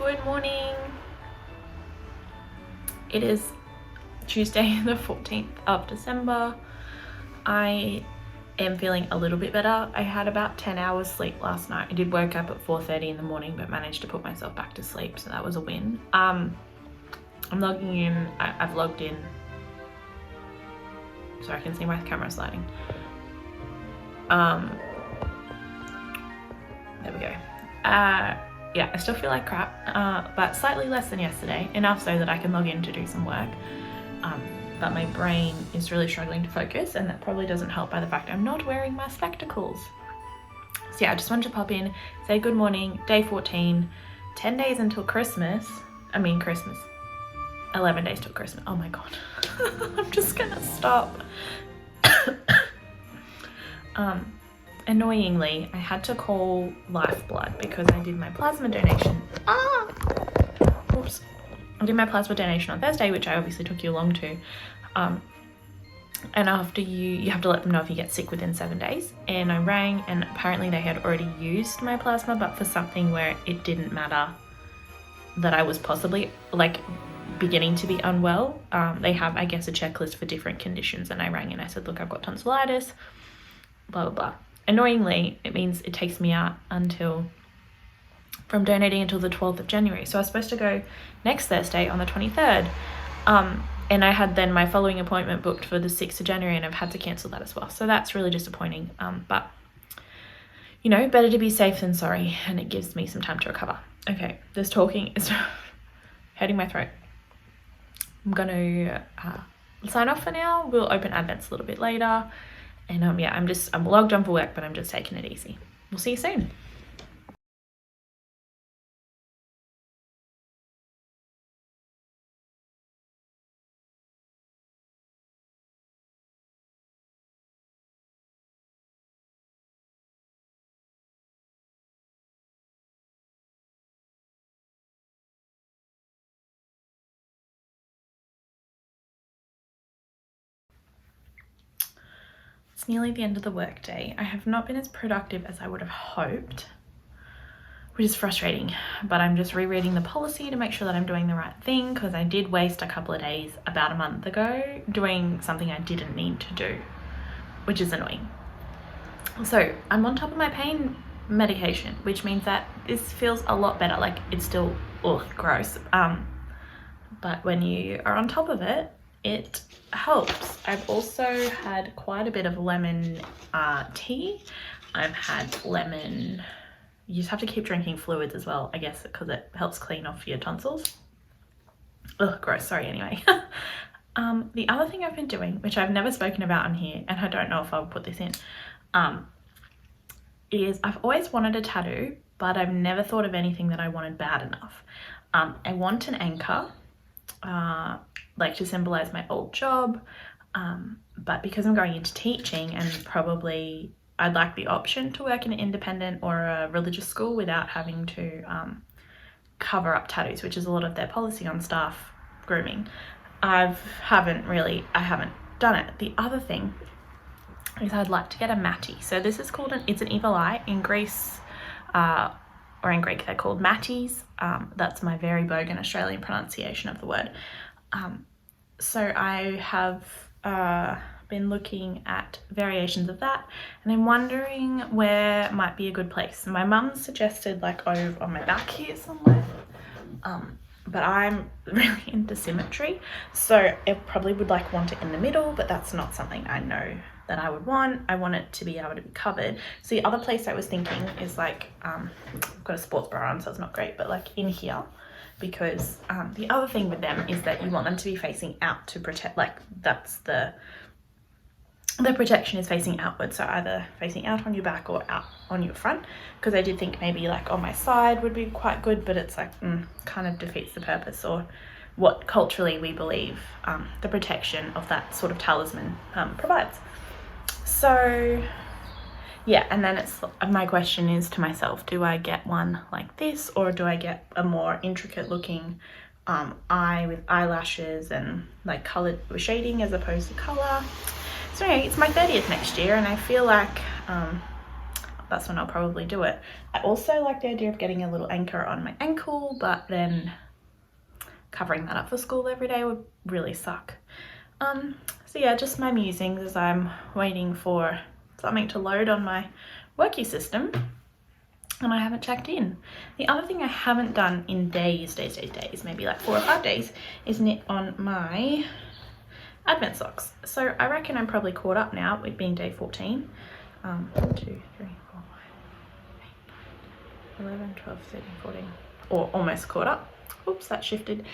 Good morning. It is Tuesday the 14th of December. I am feeling a little bit better. I had about 10 hours sleep last night. I did wake up at 4:30 in the morning but managed to put myself back to sleep, so that was a win. I'm logging in. I've logged in so I can see my camera sliding. There we go. Yeah, I still feel like crap, but slightly less than yesterday, enough so that I can log in to do some work. But my brain is really struggling to focus, and that probably doesn't help by the fact I'm not wearing my spectacles. So yeah, I just wanted to pop in, say good morning, day 14, 10 days until Christmas. 11 days till Christmas. Oh my God. I'm just gonna stop. Annoyingly, I had to call Lifeblood because I did my plasma donation. Oops. I did my plasma donation on Thursday, which I obviously took you along to. And after you have to let them know if you get sick within 7 days. And I rang, and apparently they had already used my plasma, but for something where it didn't matter that I was possibly like beginning to be unwell. They have, I guess, a checklist for different conditions. And I rang and I said, look, I've got tonsillitis, blah, blah, blah. Annoyingly, it means it takes me out from donating until the 12th of January. So I was supposed to go next Thursday on the 23rd. And I had then my following appointment booked for the 6th of January, and I've had to cancel that as well. So that's really disappointing. But, you know, better to be safe than sorry, and it gives me some time to recover. Okay, this talking is hurting my throat. I'm going to sign off for now. We'll open Advents a little bit later. And yeah, I'm logged on for work, but I'm just taking it easy. We'll see you soon. It's nearly the end of the workday. I have not been as productive as I would have hoped, which is frustrating, but I'm just rereading the policy to make sure that I'm doing the right thing, because I did waste a couple of days about a month ago doing something I didn't need to do, which is annoying. So I'm on top of my pain medication, which means that this feels a lot better. Like, it's still gross, but when you are on top of it, it helps. I've also had quite a bit of lemon tea. I've had lemon, you just have to keep drinking fluids as well, I guess, because it helps clean off your tonsils. Ugh, gross, sorry, anyway. The other thing I've been doing, which I've never spoken about on here, and I don't know if I'll put this in, is I've always wanted a tattoo, but I've never thought of anything that I wanted bad enough. I want an anchor, like to symbolize my old job, but because I'm going into teaching, and probably I'd like the option to work in an independent or a religious school without having to cover up tattoos, which is a lot of their policy on staff grooming. I haven't done it. The other thing is I'd like to get a matty. So this is called it's an evil eye. In Greece, or in Greek, they're called matties. That's my very bogan Australian pronunciation of the word. So I have been looking at variations of that, and I'm wondering where might be a good place. My mum suggested like over on my back here somewhere, but I'm really into symmetry, so it probably would like want it in the middle, but that's not something I know that I would want. I want it to be able to be covered. So the other place I was thinking is like, I've got a sports bra on, so it's not great, but like in here, because the other thing with them is that you want them to be facing out to protect, like that's the protection is facing outwards, so either facing out on your back or out on your front, because I did think maybe like on my side would be quite good, but it's like kind of defeats the purpose, or what culturally we believe the protection of that sort of talisman provides. So yeah, and then it's my question is to myself, do I get one like this, or do I get a more intricate looking eye with eyelashes and like colored shading as opposed to color? So anyway, it's my 30th next year, and I feel like that's when I'll probably do it. I also like the idea of getting a little anchor on my ankle, but then covering that up for school every day would really suck. So yeah, just my musings as I'm waiting for something to load on my worky system, and I haven't checked in. The other thing I haven't done in days, maybe like 4 or 5 days, is knit on my advent socks. So I reckon I'm probably caught up now with being day 14. 1, 2, 3, 4, 5, 8, 9, 11, 12, 13, 14, or almost caught up. Oops, that shifted.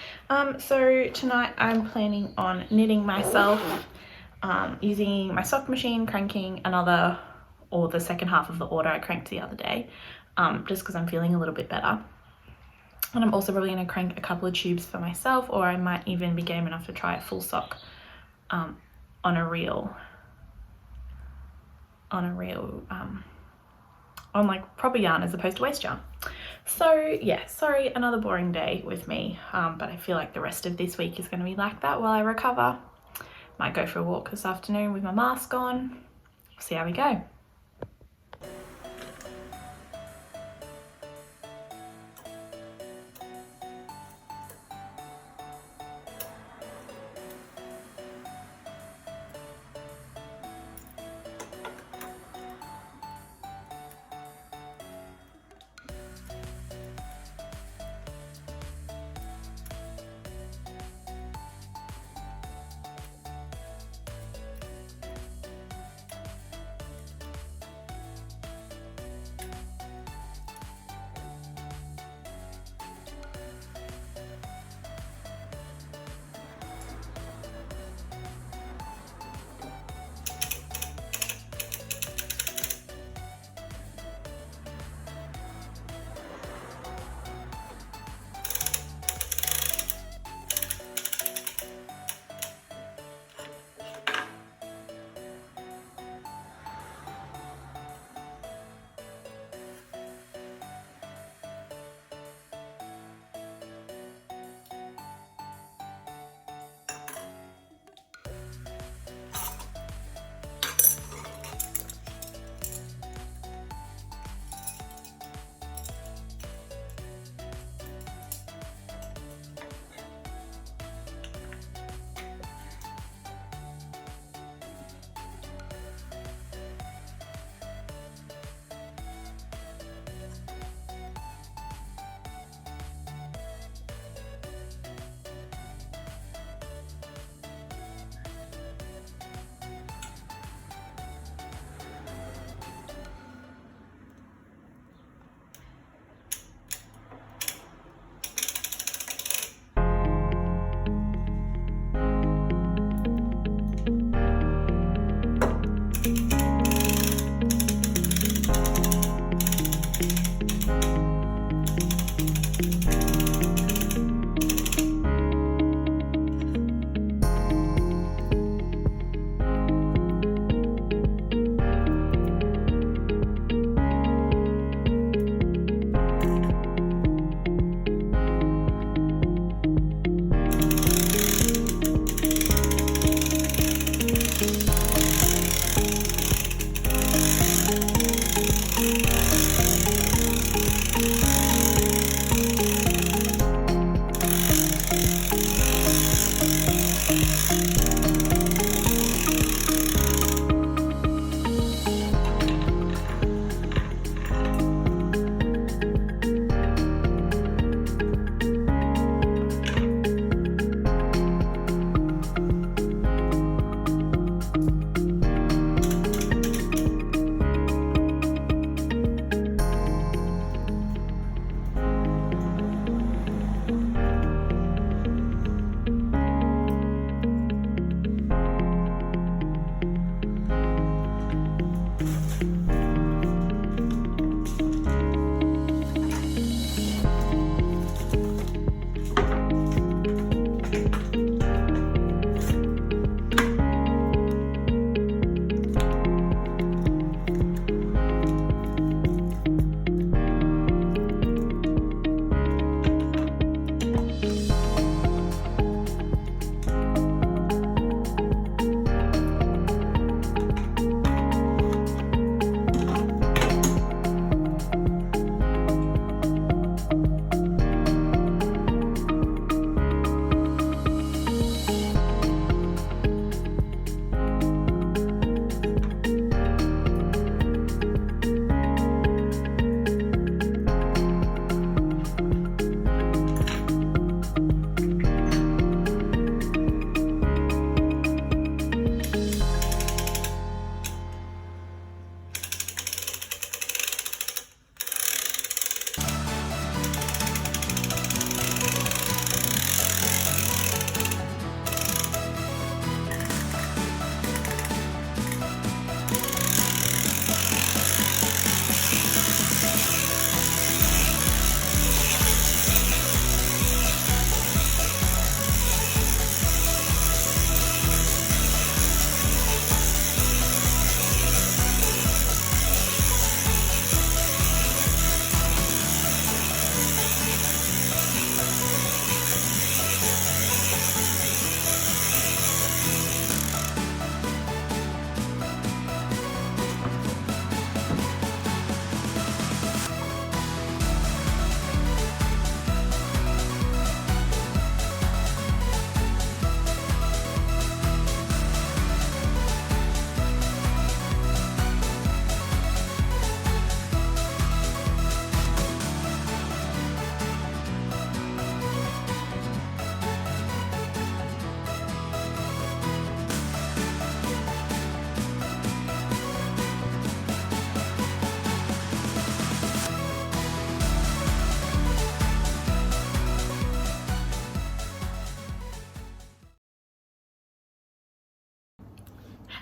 So tonight I'm planning on knitting myself, using my sock machine, cranking another, or the second half of the order I cranked the other day, just because I'm feeling a little bit better. And I'm also probably going to crank a couple of tubes for myself, or I might even be game enough to try a full sock on a reel, on like proper yarn as opposed to waste yarn. So yeah, sorry, another boring day with me, but I feel like the rest of this week is going to be like that while I recover. Might go for a walk this afternoon with my mask on. We'll see how we go.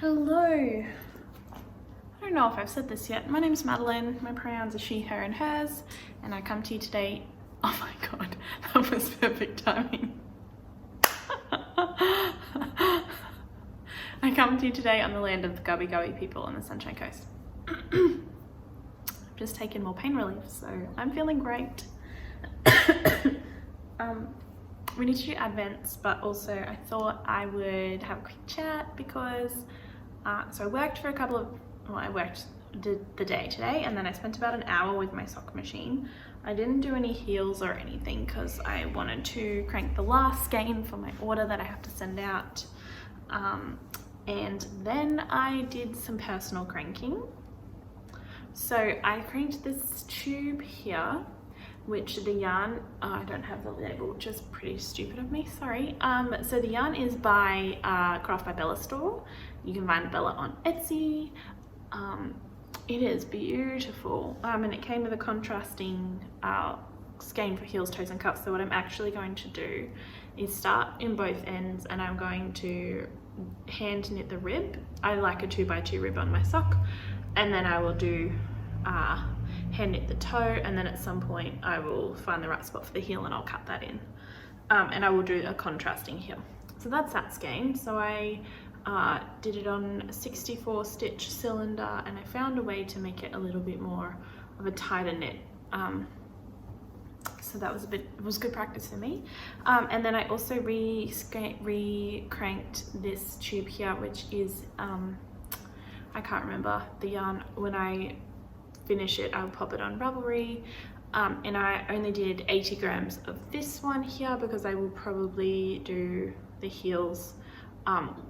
Hello. I don't know if I've said this yet. My name's Madeline. My pronouns are she, her, and hers. And I come to you today. Oh my god, that was perfect timing. I come to you today on the land of the Gubby Gubby people on the Sunshine Coast. I've just taken more pain relief, so I'm feeling great. We need to do advents, but also I thought I would have a quick chat because so I worked for did the day today, and then I spent about an hour with my sock machine. I didn't do any heels or anything because I wanted to crank the last skein for my order that I have to send out. And then I did some personal cranking. So I cranked this tube here, which the yarn, I don't have the label, which is pretty stupid of me, sorry. So the yarn is by Craft by Bella store. You can find Bella on Etsy. It is beautiful, and it came with a contrasting skein for heels, toes, and cuffs. So what I'm actually going to do is start in both ends, and I'm going to hand knit the rib. I like a 2x2 rib on my sock, and then I will do hand knit the toe, and then at some point I will find the right spot for the heel and I'll cut that in, and I will do a contrasting heel. So that's that skein. So I did it on a 64 stitch cylinder, and I found a way to make it a little bit more of a tighter knit, so that was it was good practice for me. And then I also re-cranked this tube here, which is I can't remember the yarn. When I finish it, I'll pop it on Ravelry, and I only did 80 grams of this one here because I will probably do the heels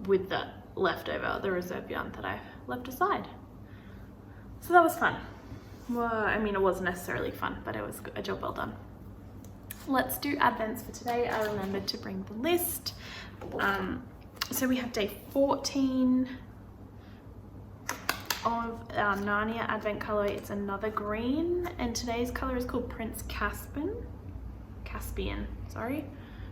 with the leftover, the reserve yarn that I left aside. So that was fun. Well, I mean, it wasn't necessarily fun, but it was a job well done. Let's do advents for today. I remembered to bring the list. So we have day 14 of our Narnia advent colorway. It's another green, and today's color is called Prince Caspian, sorry.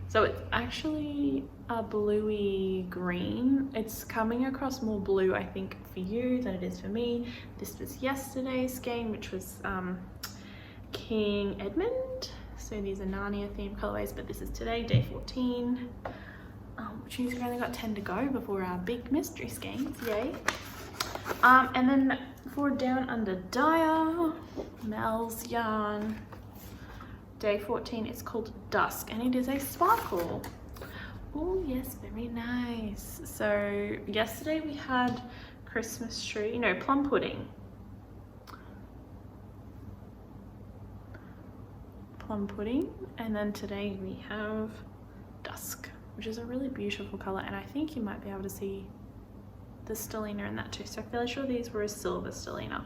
So it's actually a bluey green. It's coming across more blue, I think, for you than it is for me. This was yesterday's skein, which was King Edmund. So these are Narnia themed colorways, but this is today, day 14, which means we've only got 10 to go before our big mystery skeins, yay. And then for Down Under Dyer, Mel's yarn, day 14, it's called Dusk, and it is a sparkle. Oh yes, very nice. So yesterday we had Christmas tree, no, plum pudding. And then today we have Dusk, which is a really beautiful color, and I think you might be able to see the stellina in that too. So I'm fairly sure these were a silver stellina.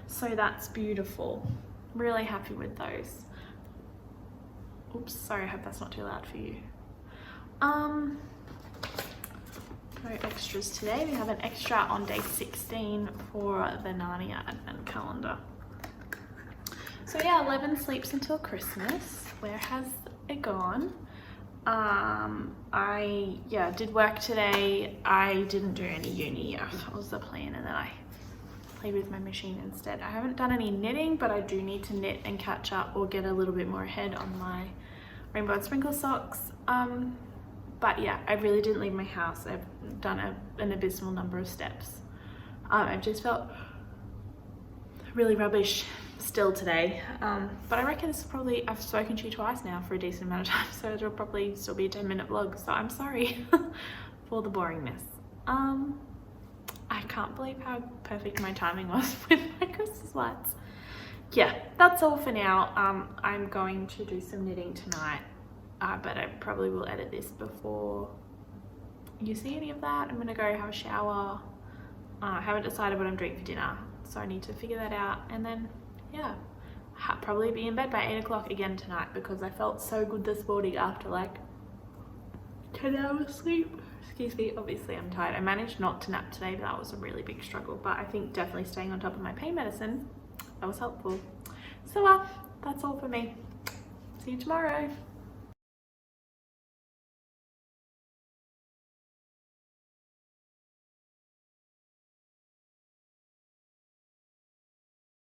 So that's beautiful. Really happy with those. Oops, sorry, I hope that's not too loud for you. No extras today. We have an extra on day 16 for the Narnia advent calendar. So yeah, 11 sleeps until Christmas. Where has it gone? I did work today. I didn't do any uni. That was the plan, and then I played with my machine instead. I haven't done any knitting, but I do need to knit and catch up or get a little bit more ahead on my rainbow and sprinkle socks. But yeah, I really didn't leave my house. I've done an abysmal number of steps. I've just felt really rubbish still today, but I reckon this is probably, I've spoken to you twice now for a decent amount of time, so it'll probably still be a 10-minute vlog, so I'm sorry for the boringness. I can't believe how perfect my timing was with my Christmas lights. Yeah, that's all for now. I'm going to do some knitting tonight, but I probably will edit this before you see any of that. I'm gonna go have a shower. I haven't decided what I'm doing for dinner, so I need to figure that out, and then yeah, I'll probably be in bed by 8 o'clock again tonight because I felt so good this morning after like 10 hours sleep. Excuse me, obviously I'm tired. I managed not to nap today, but that was a really big struggle, but I think definitely staying on top of my pain medicine, that was helpful. So that's all for me. See you tomorrow.